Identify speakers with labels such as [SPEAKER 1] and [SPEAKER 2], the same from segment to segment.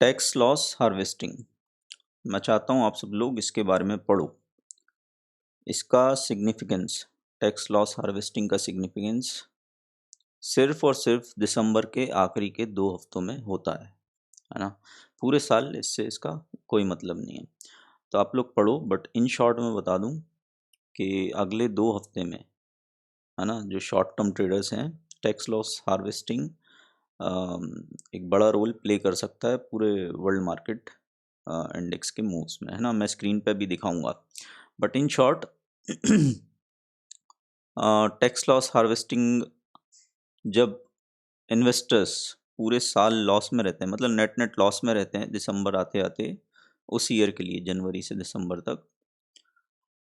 [SPEAKER 1] Tax loss harvesting. मैं चाहता हूँ आप सब लोग इसके बारे में पढ़ो। इसका सिग्निफिकेंस, टैक्स लॉस हार्वेस्टिंग का सिग्निफिकेंस सिर्फ और सिर्फ दिसंबर के आखिरी के 2 हफ्तों में होता है ना। पूरे साल इससे इसका कोई मतलब नहीं है। तो आप लोग पढ़ो, बट इन शॉर्ट में बता दूं कि अगले 2 हफ्ते में, है ना, जो शॉर्ट टर्म ट्रेडर्स हैं, टैक्स लॉस हार्वेस्टिंग एक बड़ा रोल प्ले कर सकता है पूरे वर्ल्ड मार्केट इंडेक्स के मूव्स में, है ना। मैं स्क्रीन पे भी दिखाऊंगा, but in short tax loss harvesting, जब इन्वेस्टर्स पूरे साल लॉस में रहते हैं, मतलब नेट नेट लॉस में रहते हैं दिसंबर आते आते, उस ईयर के लिए जनवरी से दिसंबर तक,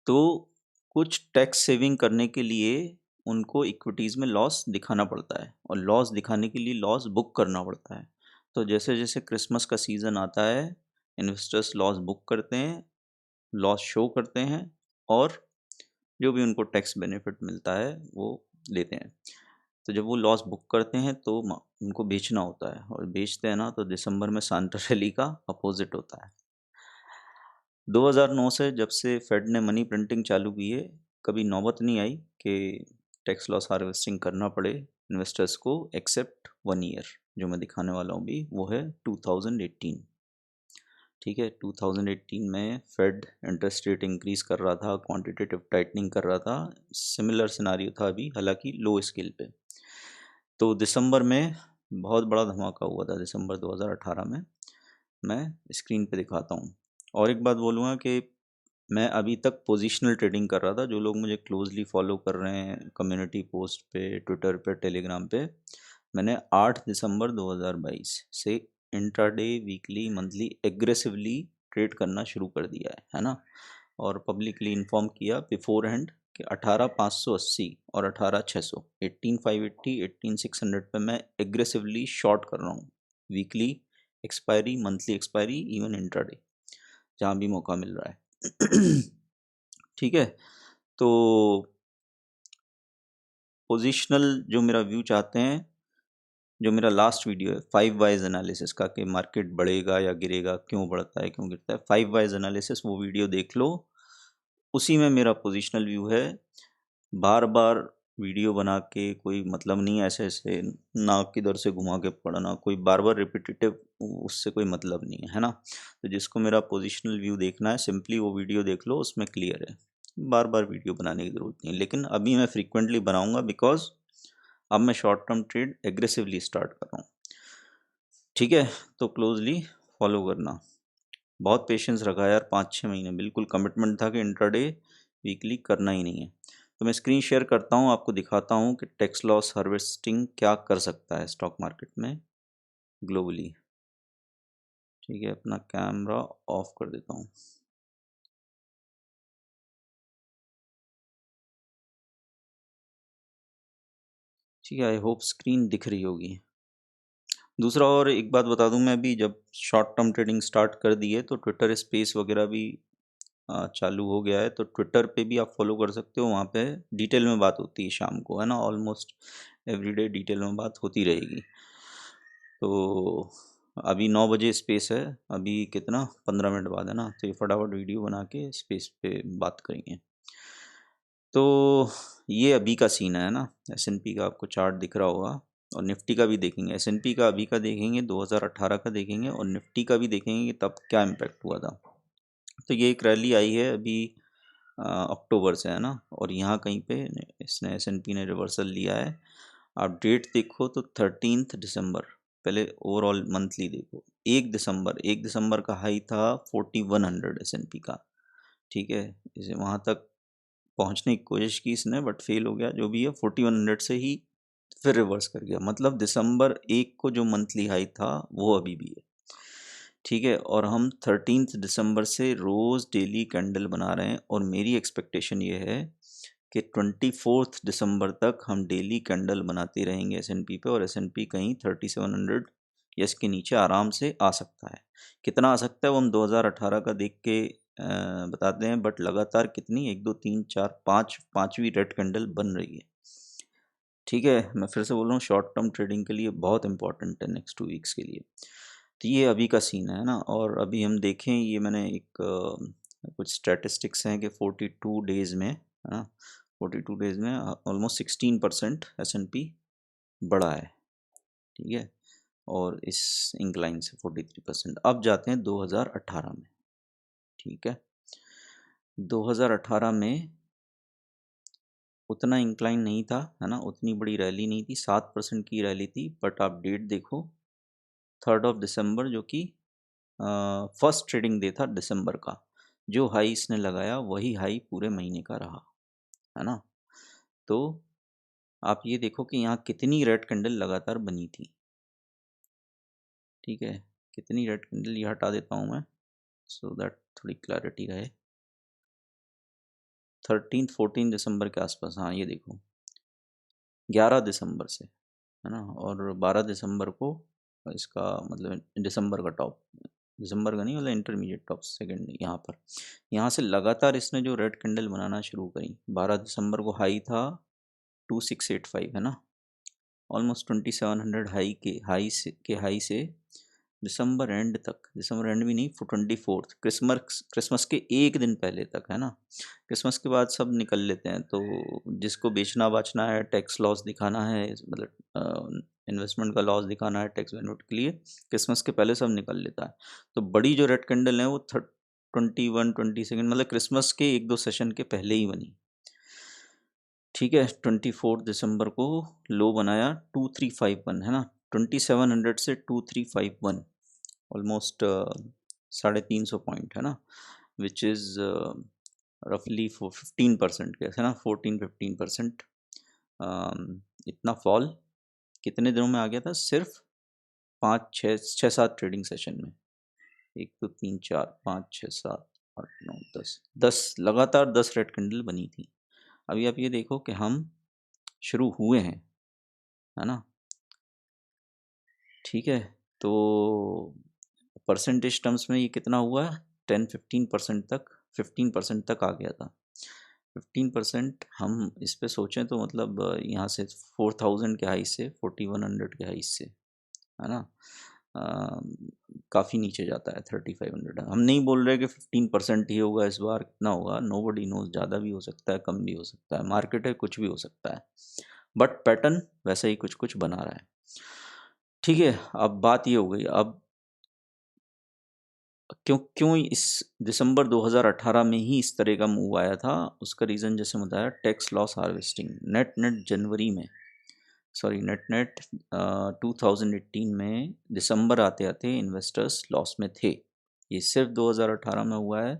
[SPEAKER 1] तो कुछ टैक्स सेविंग करने के लिए उनको इक्विटीज़ में लॉस दिखाना पड़ता है, और लॉस दिखाने के लिए लॉस बुक करना पड़ता है। तो जैसे जैसे क्रिसमस का सीज़न आता है, इन्वेस्टर्स लॉस बुक करते हैं, लॉस शो करते हैं, और जो भी उनको टैक्स बेनिफिट मिलता है वो लेते हैं। तो जब वो लॉस बुक करते हैं तो उनको बेचना होता है, और बेचते हैं ना, तो दिसंबर में सांता रैली का अपोजिट होता है। 2009 से जब से फेड ने मनी प्रिंटिंग चालू की है, कभी नौबत नहीं आई कि टैक्स लॉस हार्वेस्टिंग करना पड़े इन्वेस्टर्स को, एक्सेप्ट 1 ईयर जो मैं दिखाने वाला हूँ भी, वो है 2018। ठीक है, 2018 में फेड इंटरेस्ट रेट इंक्रीज कर रहा था, क्वांटिटेटिव टाइटनिंग कर रहा था। सिमिलर सिनारियो था अभी, हालांकि लो स्केल पे। तो दिसंबर में बहुत बड़ा धमाका हुआ था, दिसंबर 2018 में। मैं स्क्रीन पे दिखाता हूँ। और एक बात बोलूँगा कि मैं अभी तक पोजिशनल ट्रेडिंग कर रहा था। जो लोग मुझे क्लोजली फॉलो कर रहे हैं कम्युनिटी पोस्ट पे, ट्विटर पे, टेलीग्राम पे, मैंने 8 दिसंबर 2022 से intraday, weekly, monthly aggressively trade करना शुरू कर दिया है ना। और पब्लिकली इन्फॉर्म किया बिफोर हैंड कि 18,580 और 18,600, 18,580, 18,600 पे मैं एग्रेसिवली शॉर्ट कर रहा हूँ। Weekly expiry, monthly expiry, even intraday, जहाँ भी मौका मिल रहा है। ठीक है, तो पोजिशनल जो मेरा व्यू चाहते हैं, जो मेरा लास्ट वीडियो है 5 वाइज एनालिसिस का, कि मार्केट बढ़ेगा या गिरेगा, क्यों बढ़ता है क्यों गिरता है, 5 वाइज एनालिसिस, वो वीडियो देख लो। उसी में मेरा पोजिशनल व्यू है। बार बार वीडियो बना के कोई मतलब नहीं है, ऐसे ऐसे नाक किधर से घुमा के पढ़ना, कोई बार बार रिपीटेटिव, उससे कोई मतलब नहीं है ना। तो जिसको मेरा पोजिशनल व्यू देखना है, सिंपली वो वीडियो देख लो, उसमें क्लियर है। बार बार वीडियो बनाने की ज़रूरत नहीं है, लेकिन अभी मैं फ्रीक्वेंटली बनाऊंगा, बिकॉज अब मैं short term trade aggressively start कर रहा हूँ। ठीक है, तो क्लोजली फॉलो करना। बहुत पेशेंस रखा यार, 5-6 महीने, बिल्कुल कमिटमेंट था कि इंट्राडे वीकली करना ही नहीं है। तो मैं स्क्रीन शेयर करता हूँ, आपको दिखाता हूँ कि टैक्स लॉस हार्वेस्टिंग क्या कर सकता है स्टॉक मार्केट में ग्लोबली। ठीक है, अपना कैमरा ऑफ कर देता हूँ। ठीक है, आई होप स्क्रीन दिख रही होगी। दूसरा और एक बात बता दूं, मैं भी जब शॉर्ट टर्म ट्रेडिंग स्टार्ट कर दी है, तो ट्विटर स्पेस वगैरह भी चालू हो गया है। तो ट्विटर पे भी आप फॉलो कर सकते हो, वहाँ पे डिटेल में बात होती है शाम को, है ना। ऑलमोस्ट एवरीडे डिटेल में बात होती रहेगी। तो अभी 9 बजे स्पेस है, अभी कितना 15 मिनट बाद, है ना। तो ये फटाफट वीडियो बना के स्पेस पे बात करेंगे। तो ये अभी का सीन है ना। S&P का आपको चार्ट दिख रहा होगा, और निफ्टी का भी देखेंगे। S&P का अभी का देखेंगे, 2018 का देखेंगे, और निफ्टी का भी देखेंगे कि तब क्या इम्पैक्ट हुआ था। तो ये एक रैली आई है अभी अक्टूबर से, है ना। और यहाँ कहीं पे इसने S&P ने रिवर्सल लिया है। आप डेट देखो तो 13 दिसंबर, पहले ओवरऑल मंथली देखो। 1 दिसंबर का हाई था 4100 S&P का। ठीक है, इसे वहाँ तक पहुँचने की कोशिश की इसने, बट फेल हो गया। जो भी है 4100 से ही फिर रिवर्स कर गया। मतलब दिसंबर 1 को जो मंथली हाई था वो अभी भी है। ठीक है, और हम 13 दिसंबर से रोज़ डेली कैंडल बना रहे हैं, और मेरी एक्सपेक्टेशन ये है कि 24 दिसंबर तक हम डेली कैंडल बनाते रहेंगे S&P पे, और S&P कहीं 3700 या इसके नीचे आराम से आ सकता है। कितना आ सकता है वो हम 2018 का देख के बताते हैं, बट लगातार कितनी, 1 2 3 4 5, पाँचवीं रेड कैंडल बन रही है। ठीक है, मैं फिर से बोल रहा हूँ, शॉर्ट टर्म ट्रेडिंग के लिए बहुत इंपॉर्टेंट है नेक्स्ट 2 वीक्स के लिए। तो ये अभी का सीन है ना। और अभी हम देखें, ये मैंने एक कुछ स्टैटिस्टिक्स हैं कि 42 डेज में, है ना, 42 डेज में ऑलमोस्ट 16% S&P बढ़ा है। ठीक है, और इस इंक्लाइन से 43%। अब जाते हैं 2018 में। ठीक है, 2018 में उतना इंक्लाइन नहीं था, है ना, उतनी बड़ी रैली नहीं थी, 7% की रैली थी। बट आप डेट देखो, 3 दिसंबर, जो कि फर्स्ट ट्रेडिंग डे था दिसंबर का, जो हाई इसने लगाया वही हाई पूरे महीने का रहा, है ना। तो आप ये देखो कि यहाँ कितनी रेड कैंडल लगातार बनी थी। ठीक है, कितनी रेड कैंडल, ये हटा देता हूँ मैं सो दैट थोड़ी क्लैरिटी रहे। 13-14 दिसंबर के आसपास, हाँ ये देखो, 11 दिसंबर से, है ना, और 12 दिसंबर को इसका मतलब दिसंबर का टॉप, दिसंबर का नहीं मतलब इंटरमीडिएट टॉप सेकंड, यहाँ से लगातार इसने जो रेड कैंडल बनाना शुरू करी। 12 दिसंबर को हाई था 2685, है ना, ऑलमोस्ट 2700 हाई से दिसंबर एंड तक, दिसंबर एंड भी नहीं, 24th, क्रिसमस के एक दिन पहले तक, है ना। क्रिसमस के बाद सब निकल लेते हैं, तो जिसको बेचना बाचना है, टैक्स लॉस दिखाना है, मतलब इन्वेस्टमेंट का लॉस दिखाना है टैक्स बेनिफिट के लिए, क्रिसमस के पहले सब निकल लेता है। तो बड़ी जो रेड कैंडल है वो 21-22 मतलब क्रिसमस के 1-2 सेशन के पहले ही बनी। ठीक है, 24 दिसंबर को लो बनाया 2351, है ना, 2700 से 2351, ऑलमोस्ट 350 पॉइंट, है ना, विच इज़ रफली 15% के, है ना, 14-15%। इतना फॉल कितने दिनों में आ गया था? सिर्फ 5-6-7 ट्रेडिंग सेशन में। 1 2 3 4 5 6 7 8 9 10, 10 लगातार 10 रेड कैंडल बनी थी। अभी आप ये देखो कि हम शुरू हुए हैं, है ना। ठीक है, तो परसेंटेज टर्म्स में ये कितना हुआ? 10-15% तक, 15% तक आ गया था। 15% हम इस पे सोचें तो मतलब यहाँ से 4000 के हाई से 4100 के हाई से, है ना, काफ़ी नीचे जाता है 3500। हम नहीं बोल रहे कि 15% ही होगा इस बार, कितना होगा नो बडी नोज, ज़्यादा भी हो सकता है, कम भी हो सकता है, मार्केट है, कुछ भी हो सकता है, बट पैटर्न वैसा ही कुछ कुछ बना रहा है। ठीक है, अब बात ये हो गई, अब क्यों क्यों इस दिसंबर 2018 में ही इस तरह का मूव आया था? उसका रीज़न जैसे बताया, tax loss harvesting. Net net जनवरी में, सॉरी, नेट नेट 2018 में दिसंबर आते आते इन्वेस्टर्स लॉस में थे। ये सिर्फ 2018 में हुआ है।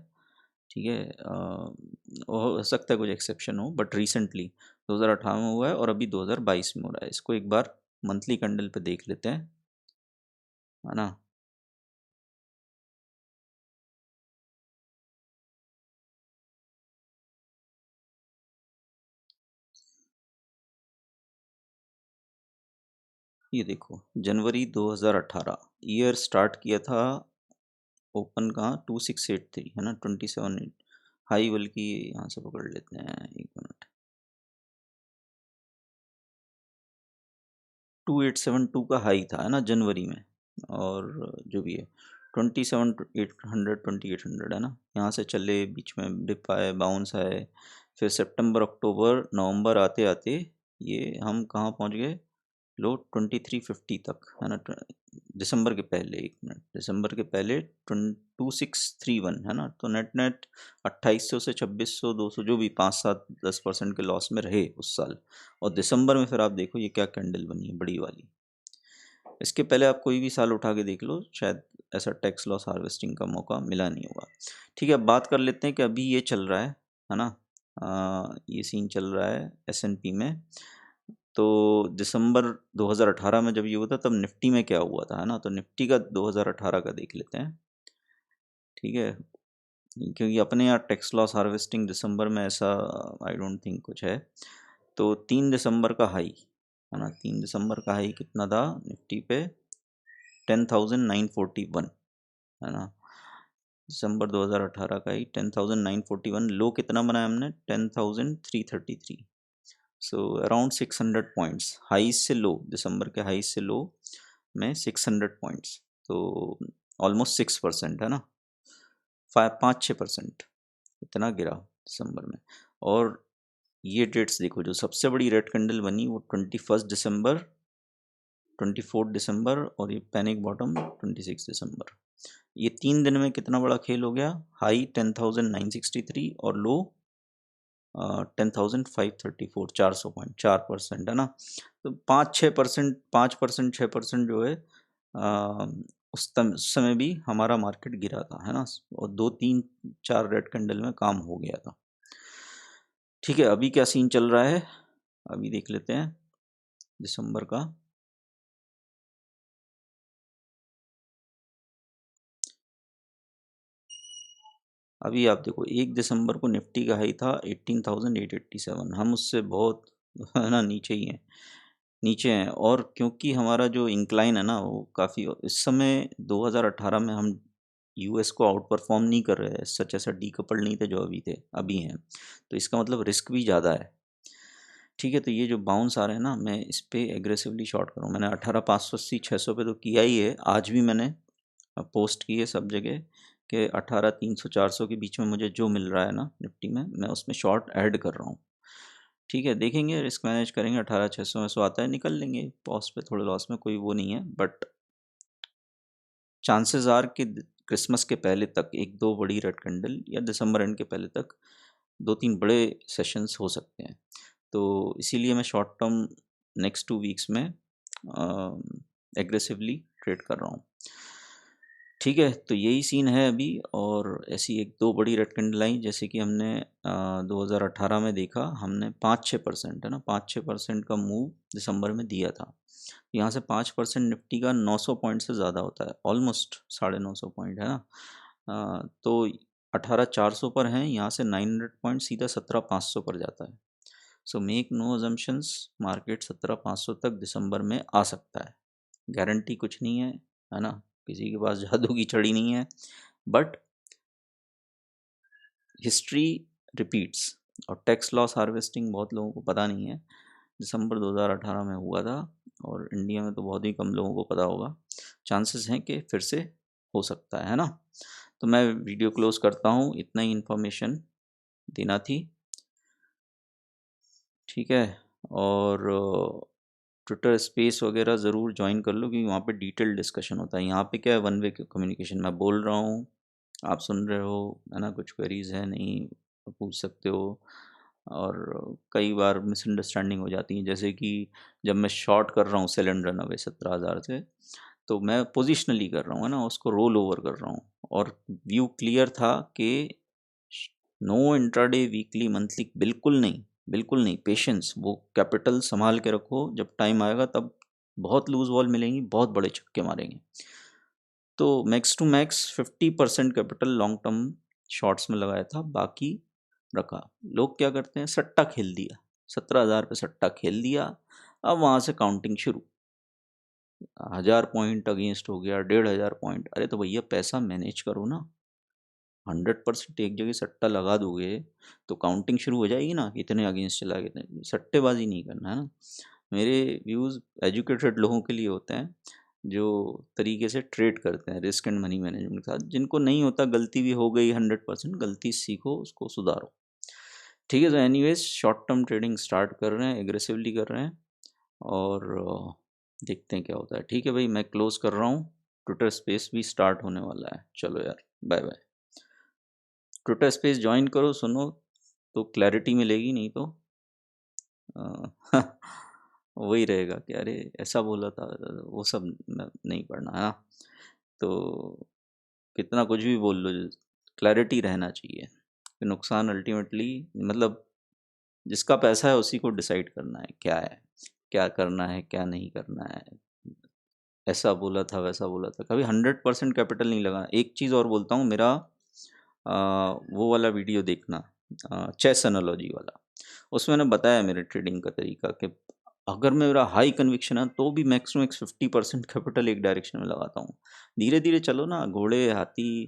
[SPEAKER 1] ठीक है, हो सकता है कुछ एक्सेप्शन हो, बट रिसेंटली 2018 में हुआ है और अभी 2022 में हो रहा है। इसको एक बार मंथली कैंडल पे देख लेते हैं, है ना। ये देखो, जनवरी 2018, ईयर स्टार्ट किया था, ओपन कहाँ, 2683, है ना, 278 हाई, बल्कि यहाँ से पकड़ लेते हैं, एक मिनट, 2872 का हाई था, है ना, जनवरी में। और जो भी है 27,800 है ना, यहाँ से चले, बीच में डिप आए, बाउंस आए, फिर सितंबर अक्टूबर नवंबर आते आते ये हम कहाँ पहुँच गए? लो 2350 तक, है ना। दिसंबर के पहले, एक मिनट, दिसंबर के पहले 2631, है ना। तो नेट नेट 2800 से 2600, 200, जो भी 5-7-10% के लॉस में रहे उस साल। और दिसंबर में फिर आप देखो ये क्या कैंडल बनी है, बड़ी वाली। इसके पहले आप कोई भी साल उठा के देख लो, शायद ऐसा टैक्स लॉस हार्वेस्टिंग का मौका मिला नहीं होगा। ठीक है, अब बात कर लेते हैं कि अभी ये चल रहा है ना, ये सीन चल रहा है S&P में। तो दिसंबर 2018 में जब ये हुआ था, तब निफ्टी में क्या हुआ था, है ना। तो निफ्टी का 2018 का देख लेते हैं। ठीक है, क्योंकि अपने यहाँ टैक्स लॉस हार्वेस्टिंग दिसंबर में ऐसा आई डोंट थिंक कुछ है। तो 3 दिसंबर का हाई, है ना, 3 दिसंबर का हाई कितना था निफ्टी पे? 10,941, है ना। दिसंबर 2018 का ही 10,941। लो कितना बनाया हमने? 10,333। सो अराउंड 600 पॉइंट्स, हाई से लो, दिसंबर के हाई से लो में 600 पॉइंट्स। तो ऑलमोस्ट 6% है ना, 5-6% इतना गिरा दिसंबर में। और ये डेट्स देखो, जो सबसे बड़ी रेड कैंडल बनी वो 21 दिसंबर, 24 दिसंबर, और ये पैनिक बॉटम 26 दिसंबर। ये 3 दिन में कितना बड़ा खेल हो गया, हाई 10,963 और लो 10,534, 400 पॉइंट, 4% है ना। तो 5-6%, 5%, 6% जो है उस समय भी हमारा मार्केट गिरा था, है ना, और 2-3-4 रेड कैंडल में काम हो गया था। ठीक है, अभी क्या सीन चल रहा है, अभी देख लेते हैं दिसंबर का। अभी आप देखो, 1 दिसंबर को निफ्टी का हाई था 18,887, हम उससे बहुत है ना नीचे ही हैं, नीचे हैं। और क्योंकि हमारा जो इंक्लाइन है ना वो काफ़ी, इस समय 2018 में हम यूएस को आउट परफॉर्म नहीं कर रहे हैं, सच ऐसा डीकपल्ड नहीं थे जो अभी हैं, तो इसका मतलब रिस्क भी ज़्यादा है। ठीक है, तो ये जो बाउंस आ रहे हैं ना, मैं इस पे एग्रेसिवली शॉर्ट करूँ, मैंने 18,580, 600 पे तो किया ही है, आज भी मैंने पोस्ट की है सब जगह कि 18,300, 400 के बीच में मुझे जो मिल रहा है ना निफ्टी में, मैं उसमें शॉर्ट ऐड कर रहा हूँ। ठीक है, देखेंगे, रिस्क मैनेज करेंगे, 18,600 में सो आता है निकल लेंगे, पॉस्ट पे थोड़े लॉस में कोई वो नहीं है, बट चांसेस आर कि क्रिसमस के पहले तक एक दो बड़ी रेड कैंडल, या दिसंबर एंड के पहले तक 2-3 बड़े सेशंस हो सकते हैं। तो इसीलिए मैं शॉर्ट टर्म नेक्स्ट 2 वीक्स में एग्रेसिवली ट्रेड कर रहा हूँ। ठीक है, तो यही सीन है अभी। और ऐसी एक दो बड़ी रेड कैंडल आई, जैसे कि हमने 2018 में देखा, हमने 5-6%, है ना, 5-6% का मूव दिसंबर में दिया था। यहाँ से 5% निफ्टी का 900 पॉइंट से ज़्यादा होता है, ऑलमोस्ट 950 पॉइंट, है ना। तो 18,400 पर हैं, यहाँ से 900 पॉइंट सीधा 17,500 पर जाता है। So make no assumptions, market 17,500 तक दिसंबर में आ सकता है, गारंटी कुछ नहीं है ना, किसी के पास जादू की छड़ी नहीं है, बट हिस्ट्री रिपीट्स। और टैक्स लॉस हार्वेस्टिंग बहुत लोगों को पता नहीं है, दिसंबर 2018 में हुआ था, और इंडिया में तो बहुत ही कम लोगों को पता होगा। चांसेस हैं कि फिर से हो सकता है ना। तो मैं वीडियो क्लोज करता हूँ, इतना ही इन्फॉर्मेशन देना थी। ठीक है, और ट्विटर स्पेस वगैरह ज़रूर ज्वाइन कर लो, क्योंकि वहाँ पे डिटेल डिस्कशन होता है। यहाँ पे क्या है, वन वे कम्युनिकेशन, मैं बोल रहा हूँ, आप सुन रहे हो, है ना, कुछ क्वेरीज है नहीं तो पूछ सकते हो। और कई बार मिसअंडरस्टैंडिंग हो जाती है, जैसे कि जब मैं शॉर्ट कर रहा हूँ सेल एंड रन अवे 17,000 से, तो मैं पोजिशनली कर रहा हूँ, है ना, उसको रोल ओवर कर रहा हूँ, और व्यू क्लियर था कि नो इंट्राडे, वीकली, मंथली, बिल्कुल नहीं, बिल्कुल नहीं, पेशेंस, वो कैपिटल संभाल के रखो, जब टाइम आएगा तब बहुत लूज बॉल मिलेंगी, बहुत बड़े छक्के मारेंगे। तो max to max 50% capital long term shorts में लगाया था, बाकी रखा। लोग क्या करते हैं, सट्टा खेल दिया, 17,000 पे सट्टा खेल दिया, अब वहाँ से काउंटिंग शुरू, 1,000 पॉइंट अगेंस्ट हो गया, 1,500 पॉइंट, अरे तो भैया पैसा मैनेज करो ना, 100% एक जगह सट्टा लगा दोगे तो काउंटिंग शुरू हो जाएगी ना, इतने अगेंस्ट चला गया, सट्टेबाजी नहीं करना, है ना। मेरे व्यूज़ एजुकेटेड लोगों के लिए होते हैं, जो तरीके से ट्रेड करते हैं रिस्क एंड मनी मैनेजमेंट के साथ। जिनको नहीं होता, गलती भी हो गई, 100% गलती सीखो, उसको सुधारो। ठीक है, तो anyways short term trading start कर रहे हैं, एग्रेसिवली कर रहे हैं, और देखते हैं क्या होता है। ठीक है भाई, मैं क्लोज कर रहा हूँ, ट्विटर स्पेस भी स्टार्ट होने वाला है, चलो यार, bye bye. Twitter space join करो, सुनो तो क्लैरिटी मिलेगी, नहीं तो अ, वही रहेगा कि अरे ऐसा बोला था, वो सब नहीं पढ़ना है ना। तो कितना कुछ भी बोल लो, क्लैरिटी रहना चाहिए, कि नुकसान अल्टीमेटली, मतलब जिसका पैसा है उसी को डिसाइड करना है, क्या करना है, क्या नहीं करना है। ऐसा बोला था, वैसा बोला था, कभी 100% कैपिटल नहीं लगाना। एक चीज़ और बोलता हूँ, मेरा वो वाला वीडियो देखना, चेस एनालॉजी वाला, उसमें मैंने बताया मेरे ट्रेडिंग का तरीका, कि अगर मेरा हाई कन्विक्शन है तो भी मैक्स टू मैक्स 50% कैपिटल एक डायरेक्शन में लगाता हूँ। धीरे धीरे चलो ना, घोड़े, हाथी,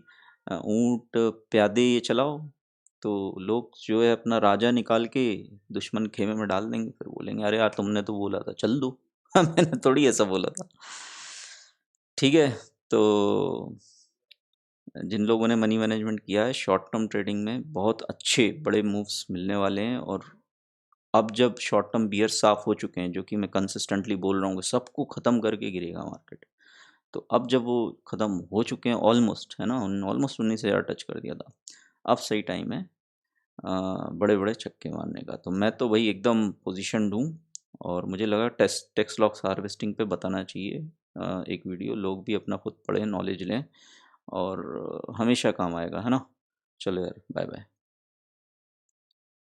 [SPEAKER 1] ऊंट, प्यादे, ये चलाओ, तो लोग जो है अपना राजा निकाल के दुश्मन खेमे में डाल देंगे, फिर बोलेंगे अरे यार तुमने तो बोला था चल दो। मैंने थोड़ी ऐसा बोला था। ठीक है, तो जिन लोगों ने मनी मैनेजमेंट किया है शॉर्ट टर्म ट्रेडिंग में बहुत अच्छे बड़े मूव्स मिलने वाले हैं। और अब जब शॉर्ट टर्म बियर साफ हो चुके हैं, जो कि मैं कंसिस्टेंटली बोल रहा हूँ कि सबको ख़त्म करके गिरेगा मार्केट, तो अब जब वो ख़त्म हो चुके हैं ऑलमोस्ट, है ना, ऑलमोस्ट 19,000 टच कर दिया था, अब सही टाइम है बड़े बड़े छक्के मारने का। तो मैं तो भाई एकदम पोजीशन हूँ। और मुझे लगा टेस्ट टेक्स लॉस हार्वेस्टिंग पे बताना चाहिए एक वीडियो, लोग भी अपना खुद पढ़ें, नॉलेज लें, और हमेशा काम आएगा, है ना। चलो यार, बाय बाय।